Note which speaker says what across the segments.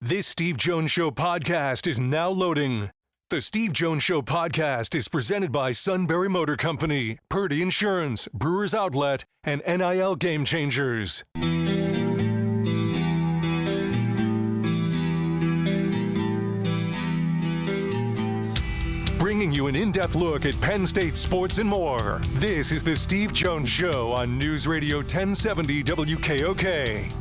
Speaker 1: This Steve Jones Show podcast is now loading. The Steve Jones Show podcast is presented by Sunbury Motor Company, Purdy Insurance, Brewers Outlet, and NIL Game Changers. Bringing you an in-depth look at Penn State sports and more. This is the Steve Jones Show on News Radio 1070 WKOK.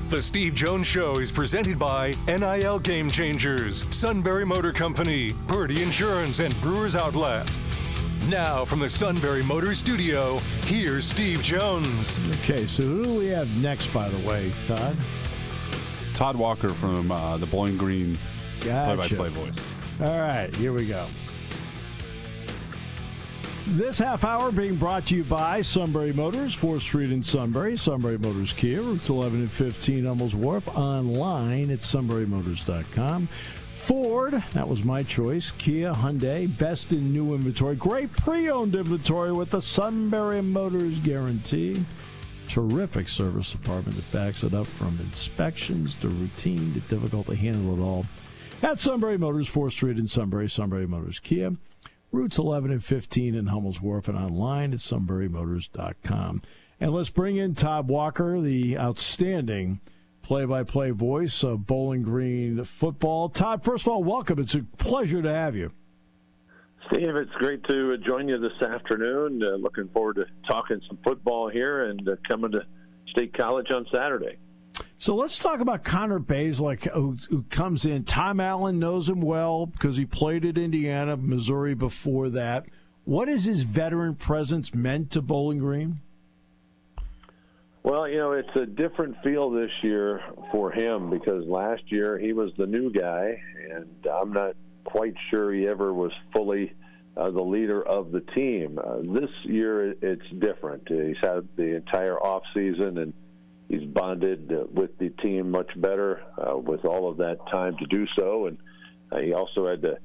Speaker 1: The Steve Jones Show is presented by NIL Game Changers, Sunbury Motor Company, Purdy Insurance, and Brewers Outlet. Now from the Sunbury Motor Studio, here's Steve Jones.
Speaker 2: Okay, so who do we have next, by the way, Todd?
Speaker 3: Todd Walker from the Bowling Green play-by-play voice.
Speaker 2: All right, here we go. This half hour being brought to you by Sunbury Motors, 4th Street in Sunbury, Sunbury Motors Kia, routes 11 and 15 Hummels Wharf, online at sunburymotors.com. Ford, that was my choice. Kia, Hyundai, best in new inventory. Great pre-owned inventory with the Sunbury Motors guarantee. Terrific service department that backs it up from inspections to routine to difficult to handle it all. At Sunbury Motors, 4th Street in Sunbury, Sunbury Motors Kia. Routes 11 and 15 in Hummels Wharf and online at sunburymotors.com. And let's bring in Todd Walker, the outstanding play-by-play voice of Bowling Green football. Todd, first of all, welcome. It's a pleasure to have you.
Speaker 4: Steve, it's great to join you this afternoon. Looking forward to talking some football here and coming to State College on Saturday.
Speaker 2: So let's talk about Connor Bazelak, who comes in. Tom Allen knows him well because he played at Indiana, Missouri before that. What has his veteran presence meant to Bowling Green?
Speaker 4: Well, you know, it's a different feel this year for him because last year he was the new guy, and I'm not quite sure he ever was fully the leader of the team. This year it's different. He's had the entire offseason, and he's bonded with the team much better with all of that time to do so. And he also had to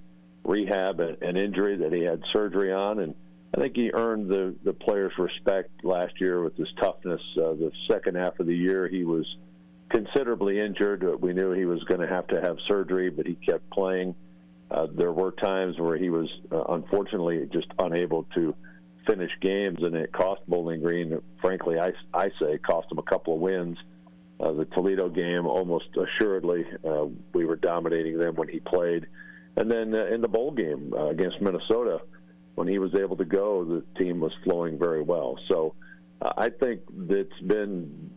Speaker 4: rehab an injury that he had surgery on. And I think he earned the players' respect last year with his toughness. The second half of the year, he was considerably injured. We knew he was going to have surgery, but he kept playing. There were times where he was, unfortunately, just unable to finish games, and it cost Bowling Green. Frankly, I say it cost them a couple of wins. The Toledo game, almost assuredly, we were dominating them when he played. And then in the bowl game against Minnesota, when he was able to go, the team was flowing very well. So I think it's been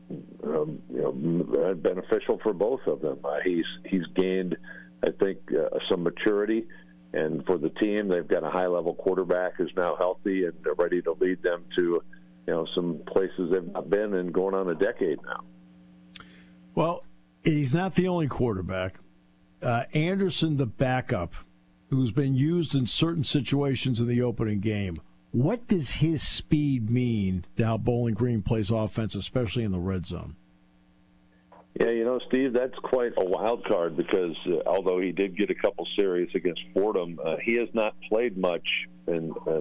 Speaker 4: beneficial for both of them. He's gained, I think, some maturity. And for the team, they've got a high-level quarterback who's now healthy and they're ready to lead them to, some places they've not been in going on a decade now.
Speaker 2: Well, he's not the only quarterback. Anderson, the backup, who's been used in certain situations in the opening game. What does his speed mean to how Bowling Green plays offense, especially in the red zone?
Speaker 4: Yeah, Steve, that's quite a wild card because although he did get a couple series against Fordham, he has not played much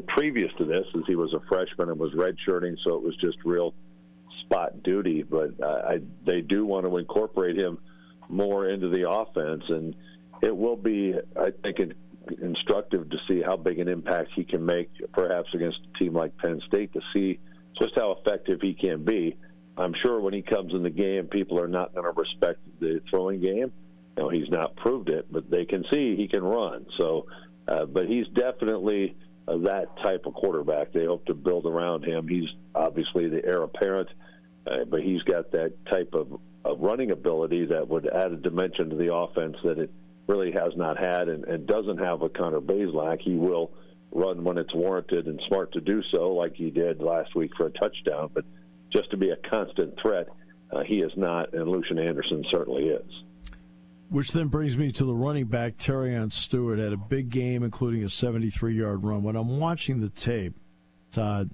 Speaker 4: previous to this as he was a freshman and was redshirting, so it was just real spot duty. But they do want to incorporate him more into the offense, and it will be, I think, instructive to see how big an impact he can make, perhaps against a team like Penn State, to see just how effective he can be. I'm sure when he comes in the game, people are not going to respect the throwing game. He's not proved it, but they can see he can run. So, but he's definitely that type of quarterback. They hope to build around him. He's obviously the heir apparent, but he's got that type of running ability that would add a dimension to the offense that it really has not had and doesn't have with Connor Bazelak. He will run when it's warranted and smart to do so, like he did last week for a touchdown, but just to be a constant threat, he is not, and Lucian Anderson certainly is.
Speaker 2: Which then brings me to the running back, Terrion Stewart, had a big game, including a 73-yard run. When I'm watching the tape, Todd,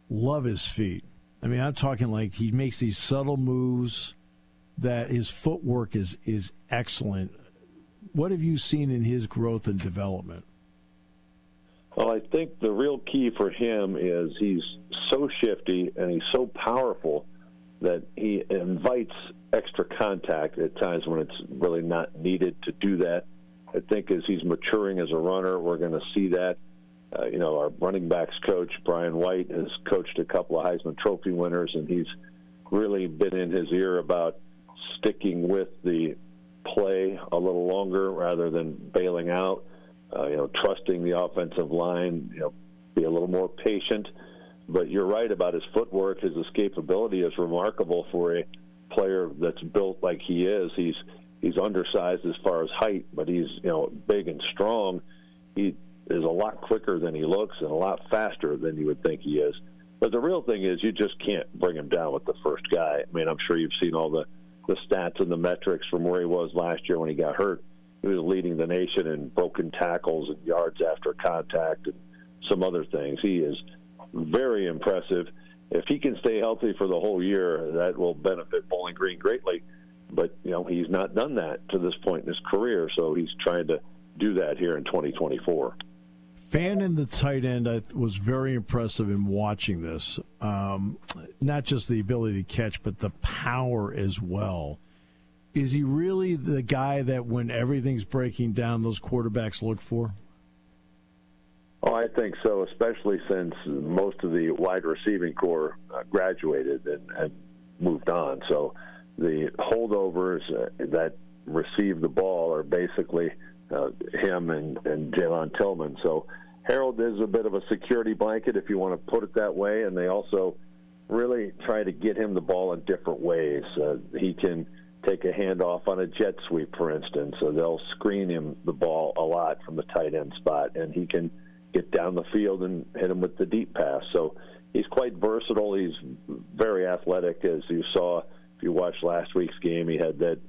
Speaker 2: love his feet. I mean, I'm talking like he makes these subtle moves, that his footwork is excellent. What have you seen in his growth and development?
Speaker 4: Well, I think the real key for him is he's so shifty and he's so powerful that he invites extra contact at times when it's really not needed to do that. I think as he's maturing as a runner, we're going to see that. Our running backs coach, Brian White, has coached a couple of Heisman Trophy winners, and he's really been in his ear about sticking with the play a little longer rather than bailing out, trusting the offensive line, be a little more patient. But you're right about his footwork. His escapability is remarkable for a player that's built like he is. He's undersized as far as height, but he's big and strong. He is a lot quicker than he looks and a lot faster than you would think he is. But the real thing is you just can't bring him down with the first guy. I mean, I'm sure you've seen all the stats and the metrics from where he was last year when he got hurt. He was leading the nation in broken tackles and yards after contact and some other things. He is very impressive. If he can stay healthy for the whole year, that will benefit Bowling Green greatly. But, he's not done that to this point in his career, so he's trying to do that here in 2024.
Speaker 2: Fannin, the tight end, was very impressive in watching this. Not just the ability to catch, but the power as well. Is he really the guy that when everything's breaking down, those quarterbacks look for?
Speaker 4: Oh, I think so, especially since most of the wide receiving corps graduated and moved on. So the holdovers that receive the ball are basically him and Jalen Tillman. So Harold is a bit of a security blanket, if you want to put it that way, and they also really try to get him the ball in different ways. He can take a handoff on a jet sweep, for instance, so they'll screen him the ball a lot from the tight end spot, and he can get down the field and hit him with the deep pass. So he's quite versatile. He's very athletic, as you saw if you watched last week's game. He had that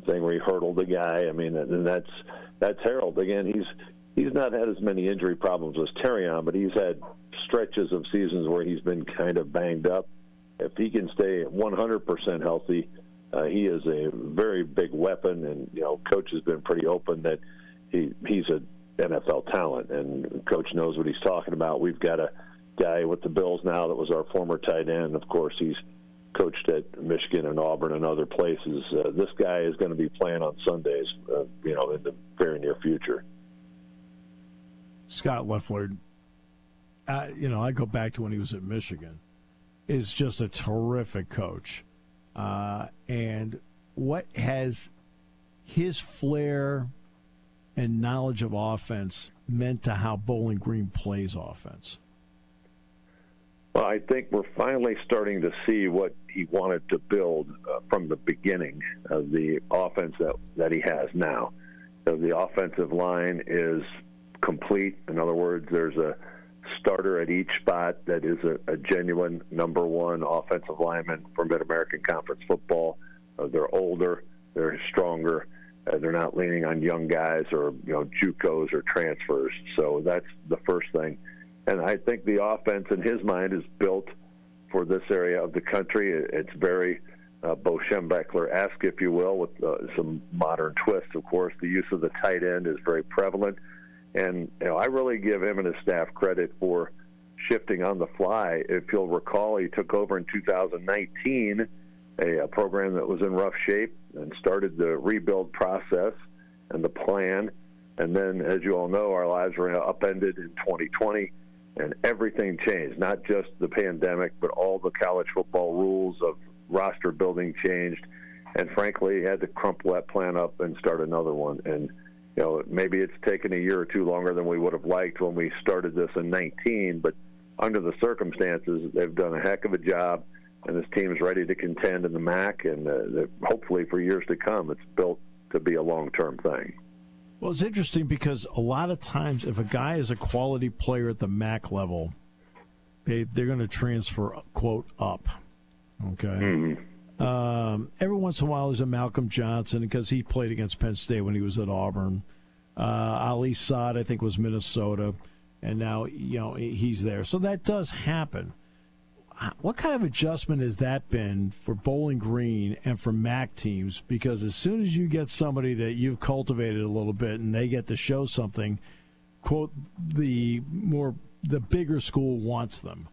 Speaker 4: thing where he hurdled the guy. I mean, and that's Harold. Again, he's not had as many injury problems as Terrion, but he's had stretches of seasons where he's been kind of banged up. If he can stay 100% healthy, he is a very big weapon, and Coach has been pretty open that he's a NFL talent, and Coach knows what he's talking about. We've got a guy with the Bills now that was our former tight end. Of course, he's coached at Michigan and Auburn and other places. This guy is going to be playing on Sundays, in the very near future.
Speaker 2: Scott Loeffler, I go back to when he was at Michigan, is just a terrific coach. And what has his flair and knowledge of offense meant to how Bowling Green plays offense?
Speaker 4: Well, I think we're finally starting to see what he wanted to build from the beginning of the offense that he has now. So the offensive line is complete. In other words, there's a starter at each spot that is a genuine number one offensive lineman for Mid-American Conference football. They're older, they're stronger, they're not leaning on young guys or JUCOs or transfers. So that's the first thing. And I think the offense in his mind is built for this area of the country. It's very Bo Schembechler-esque, if you will, with some modern twists. Of course, the use of the tight end is very prevalent. And I really give him and his staff credit for shifting on the fly. If you'll recall, he took over in 2019 a program that was in rough shape and started the rebuild process and the plan. And then, as you all know, our lives were upended in 2020, and everything changed, not just the pandemic, but all the college football rules of roster building changed. And frankly, he had to crumple that plan up and start another one. And maybe it's taken a year or two longer than we would have liked when we started this in 19, but under the circumstances, they've done a heck of a job, and this team is ready to contend in the MAC, and hopefully for years to come, it's built to be a long-term thing.
Speaker 2: Well, it's interesting because a lot of times if a guy is a quality player at the MAC level, they're going to transfer, quote, up, okay? Mm-hmm. Every once in a while there's a Malcolm Johnson because he played against Penn State when he was at Auburn. Ali Saad, I think, was Minnesota, and now he's there. So that does happen. What kind of adjustment has that been for Bowling Green and for MAC teams? Because as soon as you get somebody that you've cultivated a little bit and they get to show something, quote, the bigger school wants them.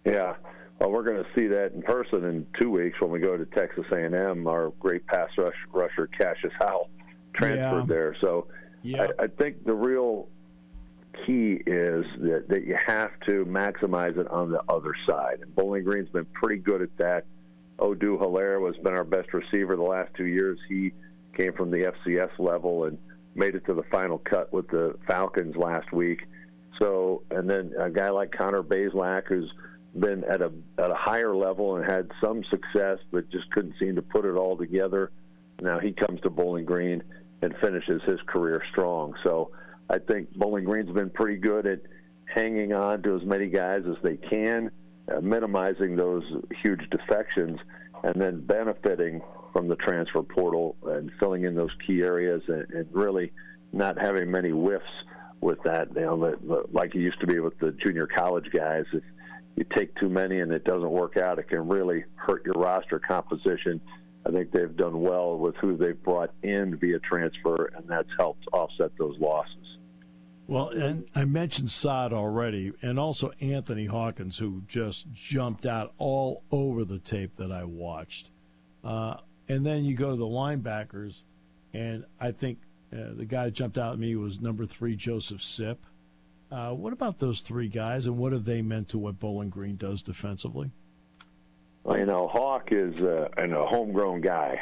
Speaker 4: Yeah. Well, we're going to see that in person in 2 weeks when we go to Texas A&M. Our great pass rusher, Cassius Howell, transferred there. So I think the real key is that you have to maximize it on the other side. And Bowling Green's been pretty good at that. Odu Hilaire has been our best receiver the last 2 years. He came from the FCS level and made it to the final cut with the Falcons last week. So, and then a guy like Connor Bazelak, who's been at a higher level and had some success, but just couldn't seem to put it all together. Now he comes to Bowling Green and finishes his career strong. So I think Bowling Green's been pretty good at hanging on to as many guys as they can, minimizing those huge defections, and then benefiting from the transfer portal and filling in those key areas and really not having many whiffs with that. Like it used to be with the junior college guys. If you take too many and it doesn't work out, it can really hurt your roster composition. I think they've done well with who they've brought in via transfer, and that's helped offset those losses.
Speaker 2: Well, and I mentioned Todd already, and also Anthony Hawkins, who just jumped out all over the tape that I watched. And then you go to the linebackers, and I think the guy that jumped out at me was number 3, Joseph Sipp. What about those three guys, and what have they meant to what Bowling Green does defensively?
Speaker 4: Well, Hawk is a homegrown guy.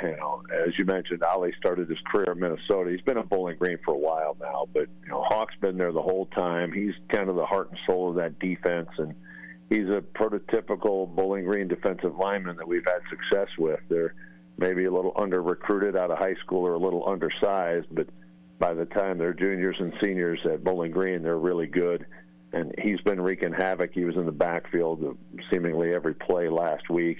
Speaker 4: As you mentioned, Ali started his career in Minnesota. He's been at Bowling Green for a while now, but Hawk's been there the whole time. He's kind of the heart and soul of that defense, and he's a prototypical Bowling Green defensive lineman that we've had success with. They're maybe a little under-recruited out of high school or a little undersized, but by the time they're juniors and seniors at Bowling Green, they're really good. And he's been wreaking havoc. He was in the backfield seemingly every play last week.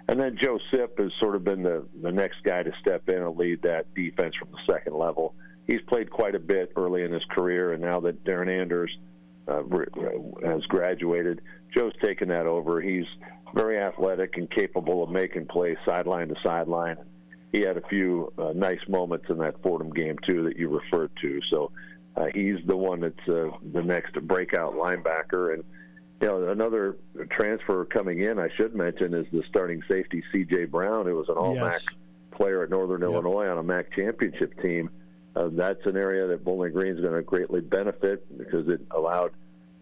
Speaker 4: And then Joe Sipp has sort of been the next guy to step in and lead that defense from the second level. He's played quite a bit early in his career, and now that Darren Anders has graduated, Joe's taken that over. He's very athletic and capable of making plays sideline to sideline. He had a few nice moments in that Fordham game, too, that you referred to. So he's the one that's the next breakout linebacker. And, another transfer coming in, I should mention, is the starting safety, C.J. Brown, who was an all-MAC player at Northern Illinois on a MAC championship team. That's an area that Bowling Green is going to greatly benefit because it allowed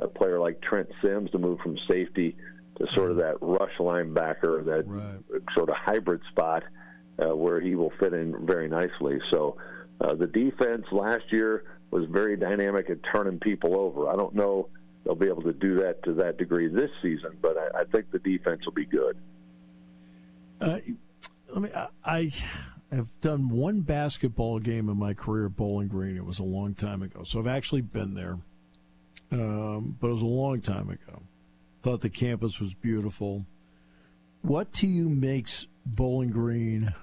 Speaker 4: a player like Trent Sims to move from safety to sort of that rush linebacker, that sort of hybrid spot where he will fit in very nicely. So the defense last year was very dynamic at turning people over. I don't know they'll be able to do that to that degree this season, but I think the defense will be good.
Speaker 2: I have done one basketball game in my career at Bowling Green. It was a long time ago, so I've actually been there, but it was a long time ago. Thought the campus was beautiful. What to you makes Bowling Green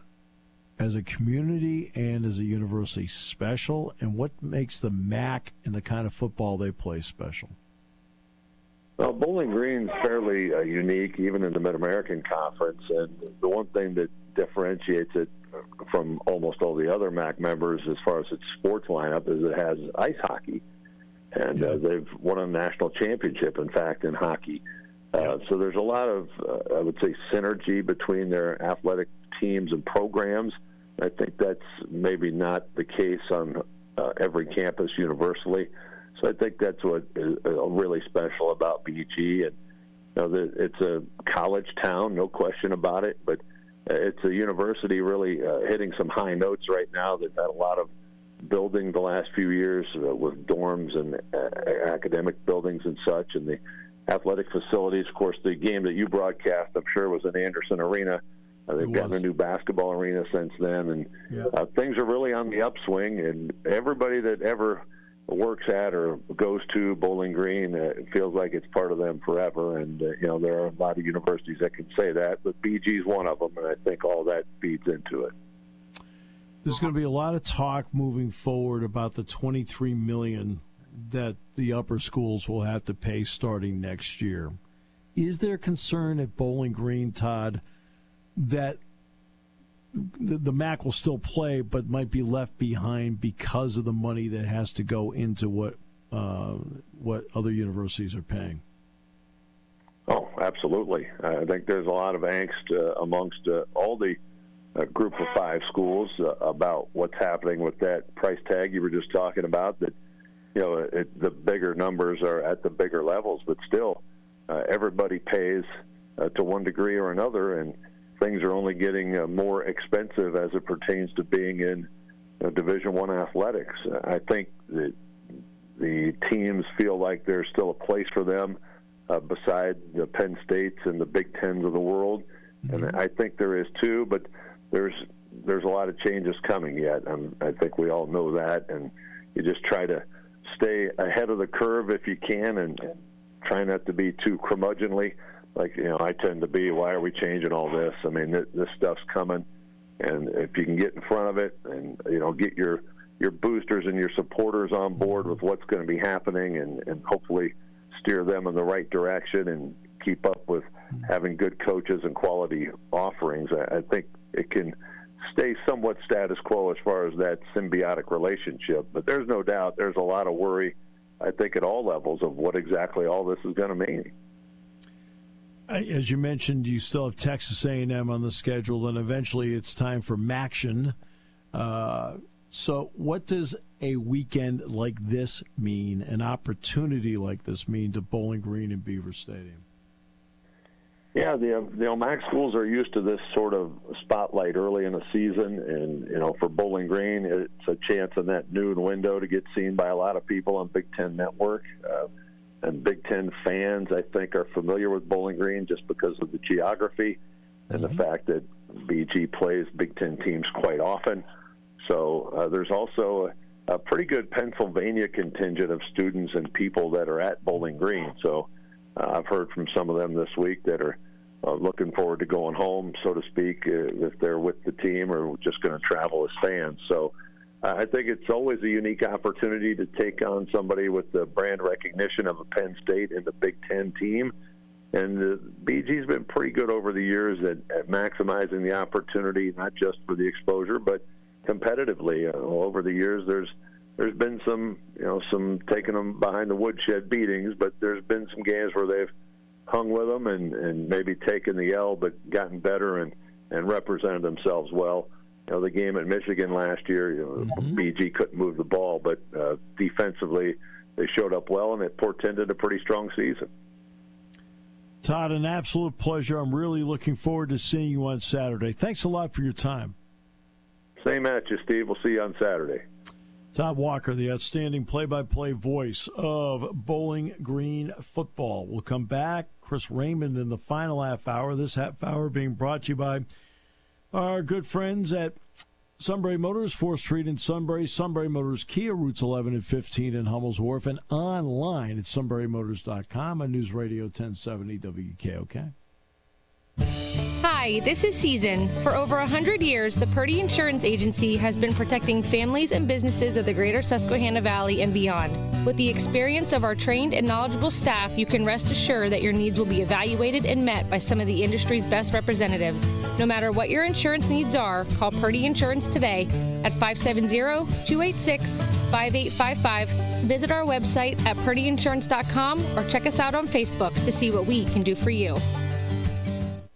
Speaker 2: as a community and as a university special, and what makes the MAC and the kind of football they play special?
Speaker 4: Well, Bowling Green's fairly unique, even in the Mid-American Conference, and the one thing that differentiates it from almost all the other MAC members as far as its sports lineup is it has ice hockey, and they've won a national championship, in fact, in hockey. So there's a lot of, I would say, synergy between their athletic teams and programs. I think that's maybe not the case on every campus universally. So I think that's what is really special about BG. And it's a college town, no question about it, but it's a university really hitting some high notes right now. They've had a lot of building the last few years with dorms and academic buildings and such, and the athletic facilities. Of course, the game that you broadcast, I'm sure, was in Anderson Arena. They've gotten a new basketball arena since then, and things are really on the upswing. And everybody that ever works at or goes to Bowling Green, it feels like it's part of them forever. And, there are a lot of universities that can say that, but BG is one of them, and I think all that feeds into it.
Speaker 2: There's going to be a lot of talk moving forward about the $23 million that the upper schools will have to pay starting next year. Is there concern at Bowling Green, Todd, that the MAC will still play but might be left behind because of the money that has to go into what other universities are paying?
Speaker 4: Oh, absolutely. I think there's a lot of angst amongst all the group of 5 schools about what's happening with that price tag you were just talking about, that the bigger numbers are at the bigger levels, but still everybody pays to one degree or another, and things are only getting more expensive as it pertains to being in Division I athletics. I think that the teams feel like there's still a place for them beside the Penn States and the Big Tens of the world, and I think there is too, but there's a lot of changes coming yet. I think we all know that, and you just try to stay ahead of the curve if you can, and try not to be too curmudgeonly like I tend to be. Why are we changing all this? I mean, this stuff's coming, and if you can get in front of it and get your boosters and your supporters on board with what's going to be happening, and hopefully steer them in the right direction and keep up with having good coaches and quality offerings, I think it can stay somewhat status quo as far as that symbiotic relationship. But there's no doubt there's a lot of worry, I think, at all levels of what exactly all this is going to mean.
Speaker 2: As you mentioned, you still have Texas A&M on the schedule, and eventually it's time for Maction. So what does a weekend like this mean, an opportunity like this mean to Bowling Green and Beaver Stadium?
Speaker 4: Yeah, the MAC schools are used to this sort of spotlight early in the season, and for Bowling Green, it's a chance in that noon window to get seen by a lot of people on Big Ten Network. And Big Ten fans, I think, are familiar with Bowling Green just because of the geography and the fact that BG plays Big Ten teams quite often. So there's also a pretty good Pennsylvania contingent of students and people that are at Bowling Green. So I've heard from some of them this week that are looking forward to going home, so to speak, if they're with the team or just going to travel as fans. So I think it's always a unique opportunity to take on somebody with the brand recognition of a Penn State and the Big Ten team. And BG's been pretty good over the years at maximizing the opportunity, not just for the exposure, but competitively. Over the years, there's been some taking them behind the woodshed beatings, but there's been some games where they've hung with them and maybe taken the L, but gotten better and represented themselves well. The game at Michigan last year, BG couldn't move the ball, but defensively they showed up well, and it portended a pretty strong season.
Speaker 2: Todd, an absolute pleasure. I'm really looking forward to seeing you on Saturday. Thanks a lot for your time.
Speaker 4: Same at you, Steve. We'll see you on Saturday.
Speaker 2: Todd Walker, the outstanding play-by-play voice of Bowling Green football. We'll come back. Chris Raymond in the final half hour. This half hour being brought to you by our good friends at Sunbury Motors, 4th Street in Sunbury. Sunbury Motors Kia, routes 11 and 15 in Hummel's Wharf, and online at sunburymotors.com on News Radio 1070 WKOK.
Speaker 5: Hi, this is Season. For over 100 years, the Purdy Insurance Agency has been protecting families and businesses of the greater Susquehanna Valley and beyond. With the experience of our trained and knowledgeable staff, you can rest assured that your needs will be evaluated and met by some of the industry's best representatives. No matter what your insurance needs are, call Purdy Insurance today at 570-286-5855. Visit our website at purdyinsurance.com or check us out on Facebook to see what we can do for you.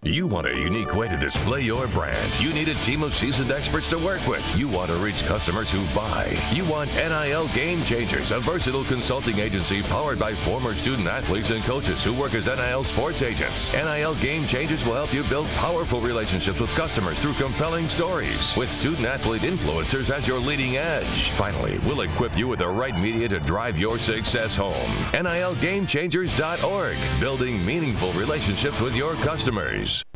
Speaker 6: You want a unique way to display your brand. You need a team of seasoned experts to work with. You want to reach customers who buy. You want NIL Game Changers, a versatile consulting agency powered by former student athletes and coaches who work as NIL sports agents. NIL Game Changers will help you build powerful relationships with customers through compelling stories, with student athlete influencers as your leading edge. Finally, we'll equip you with the right media to drive your success home. NILGameChangers.org, building meaningful relationships with your customers.